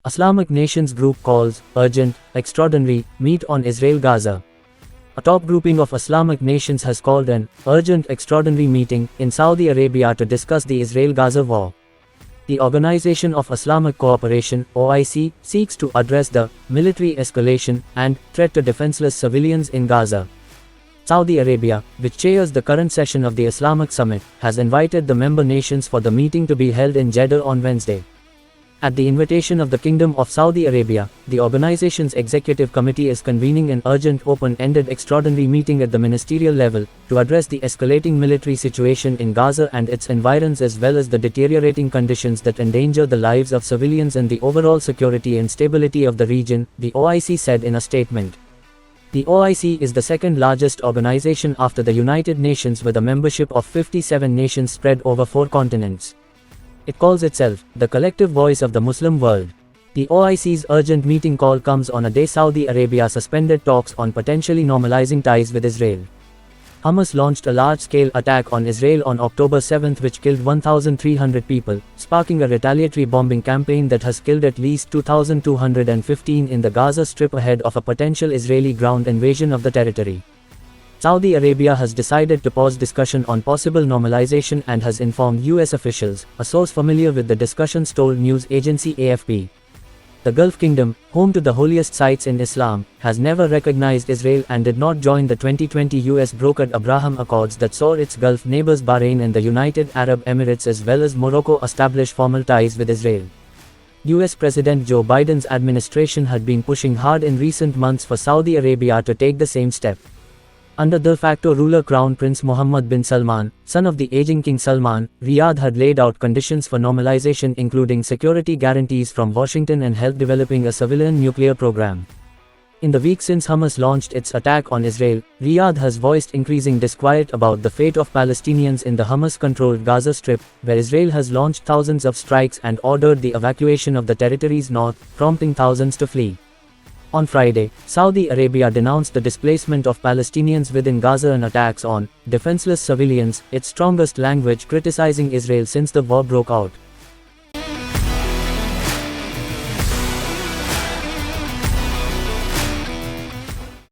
Islamic nations group calls urgent, extraordinary, meet on Israel-Gaza. A top grouping of Islamic nations has called an urgent extraordinary meeting in Saudi Arabia to discuss the Israel-Gaza war. The Organization of Islamic Cooperation (OIC) seeks to address the military escalation and threat to defenseless civilians in Gaza. Saudi Arabia, which chairs the current session of the Islamic Summit, has invited the member nations for the meeting to be held in Jeddah on Wednesday. At the invitation of the Kingdom of Saudi Arabia, the organization's executive committee is convening an urgent open-ended extraordinary meeting at the ministerial level to address the escalating military situation in Gaza and its environs as well as the deteriorating conditions that endanger the lives of civilians and the overall security and stability of the region, the OIC said in a statement. The OIC is the second largest organization after the United Nations with a membership of 57 nations spread over 4 continents. It calls itself the collective voice of the Muslim world. The OIC's urgent meeting call comes on a day Saudi Arabia suspended talks on potentially normalizing ties with Israel. Hamas launched a large-scale attack on Israel on October 7 which killed 1,300 people, sparking a retaliatory bombing campaign that has killed at least 2,215 in the Gaza Strip ahead of a potential Israeli ground invasion of the territory. Saudi Arabia has decided to pause discussion on possible normalization and has informed US officials, a source familiar with the discussions told news agency AFP. The Gulf Kingdom, home to the holiest sites in Islam, has never recognized Israel and did not join the 2020 US-brokered Abraham Accords that saw its Gulf neighbors Bahrain and the United Arab Emirates as well as Morocco establish formal ties with Israel. US President Joe Biden's administration had been pushing hard in recent months for Saudi Arabia to take the same step. Under de facto ruler Crown Prince Mohammed bin Salman, son of the aging King Salman, Riyadh had laid out conditions for normalization including security guarantees from Washington and help developing a civilian nuclear program. In the week since Hamas launched its attack on Israel, Riyadh has voiced increasing disquiet about the fate of Palestinians in the Hamas-controlled Gaza Strip, where Israel has launched thousands of strikes and ordered the evacuation of the territory's north, prompting thousands to flee. On Friday, Saudi Arabia denounced the displacement of Palestinians within Gaza and attacks on defenseless civilians, its strongest language criticizing Israel since the war broke out.